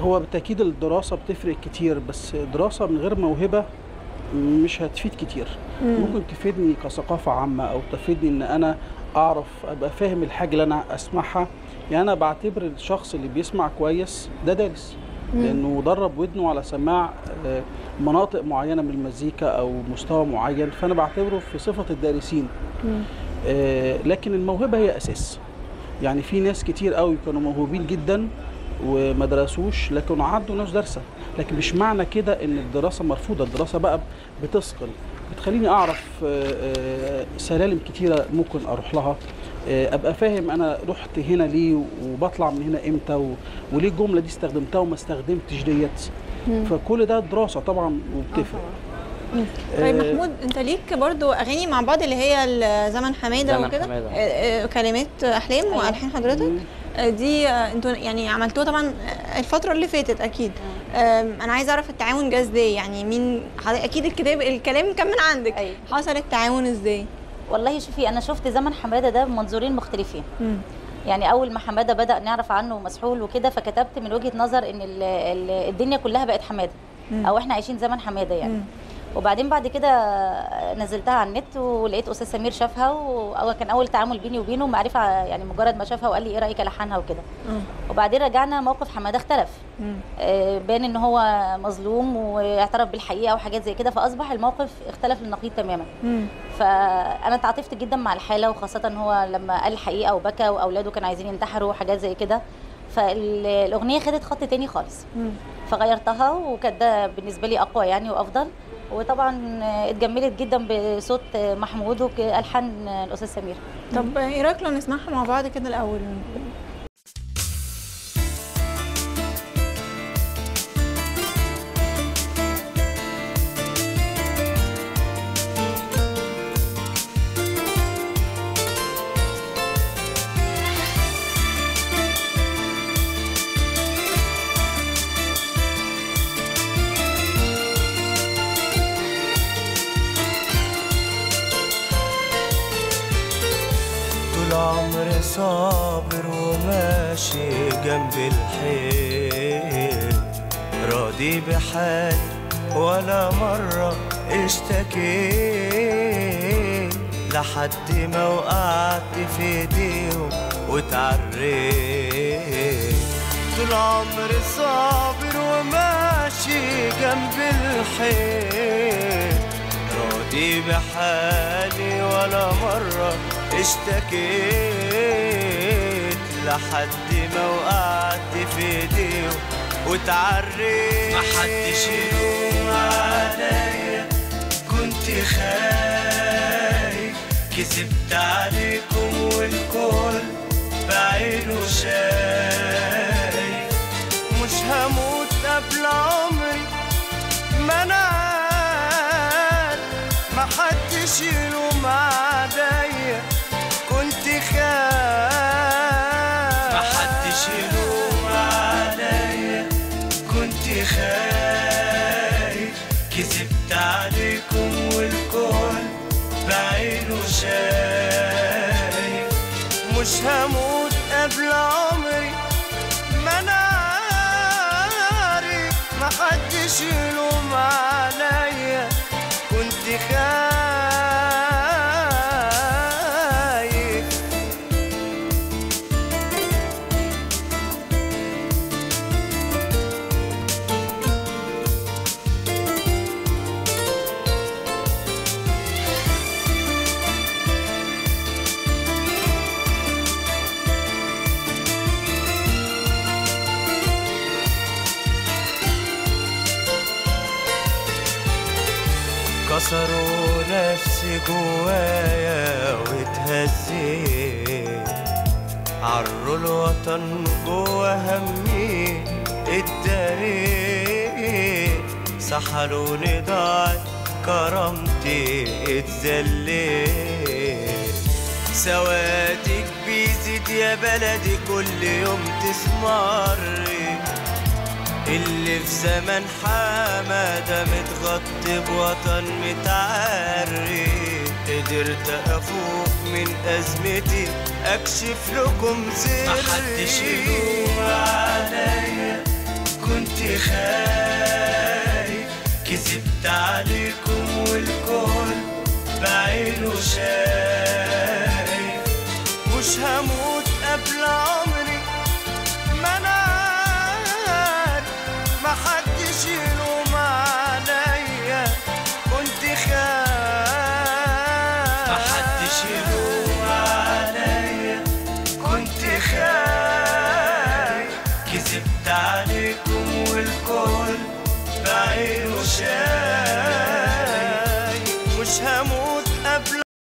هو بالتأكيد الدراسة بتفرق كتير، بس الدراسة من غير موهبة مش هتفيد كتير. ممكن تفيدني كثقافة عامة أو تفيدني إن أنا أعرف أبقى فاهم الحاجة اللي أنا أسمعها. يعني أنا بعتبر الشخص اللي بيسمع كويس ده دارس، لأنه درب ودنه على سماع مناطق معينة من المزيكا أو مستوى معين، فأنا بعتبره في صفة الدارسين. لكن الموهبة هي أساس. يعني في ناس كتير قوي كانوا موهوبين جدا وما درسوش لكن عدوا ناس دارسه، لكن مش معنى كده ان الدراسه مرفوضه. الدراسه بقى بتثقل، بتخليني اعرف سلالم كتيره ممكن اروح لها، ابقى فاهم انا رحت هنا ليه وبطلع من هنا امتى وليه الجمله دي استخدمتها وما استخدمتش ديت. فكل ده دراسه طبعا وبتفرق. طيب محمود، انت ليك برضو اغاني مع بعض اللي هي زمن حماده وكده، كلمات احلام والحان حضرتك دي انتوا يعني عملتوها طبعا الفتره اللي فاتت اكيد. انا عايزه اعرف التعاون جه ازاي؟ يعني مين اكيد الكلام كان من عندك. أيوة. حصل التعاون ازاي؟ والله شوفي، انا شفت زمن حماده ده بمنظورين مختلفين. يعني اول ما حماده بدا نعرف عنه مسحول وكده، فكتبت من وجهه نظر ان الدنيا كلها بقت حماده، او احنا عايشين زمن حماده يعني. وبعدين بعد كده نزلتها على النت ولقيت استاذ سمير شافها، وكان اول تعامل بيني وبينه معرفه، يعني مجرد ما شافها وقال لي ايه رايك الحنها وكده. وبعدين رجعنا موقف حماده اختلف، بان ان هو مظلوم واعترف بالحقيقه وحاجات زي كده، فاصبح الموقف اختلف للنقيض تماما. فانا تعاطفت جدا مع الحاله، وخاصه ان هو لما قال الحقيقه وبكى واولاده كانوا عايزين ينتحروا وحاجات زي كده، فالاغنيه خدت خط تاني خالص. فغيرتها وكان ده بالنسبه لي اقوى يعني وافضل، وطبعا اتجملت جدا بصوت محمود والحان الاستاذ سمير. طب ايه رايك لو نسمعها مع بعض كده الاول؟ عمري صابر وماشي جنب الحيل، راضي بحالي ولا مرة اشتكيت، لحد ما وقعت في ايديهم واتعريت. طول عمري صابر وماشي جنب الحيل، راضي بحالي ولا مرة اشتكيت، لحد ما وقعت في ايديهم واتعريت. محدش يلوم عليا، كنت خايف، كذبت عليكم والكل بعينه شايف. مش هموت قبل عمري ما انال، محدش يلوم عليا، كنت خايف. محدش يلوم عليا، كنت خايف، كذبت عليكم والكل بعينه شايف. مش هموت قبل عمري ما ناري، محدش يلوم عليا، كنت خايف. كسروا نفسي جوايا واتهزيت، عروا الوطن جوا همي اتداريت، سحلوني ضاعت كرامتي اتذليت. سوادك بيزيد يا بلدي كل يوم تسمري، اللي في زمن حمادة متغطي بوطن متعري. قدرت افوق من ازمتي اكشف لكم سري. محدش يلوم عليا، خايف كذبت عليكم والكل بعينه شايف. مش هموت قبل عمري ما انا عارف محدش يلوم عليا كنت خايف محدش يلوم عليا كنت خايف كذبت عليكم والكل بعينه شايف. مش هموت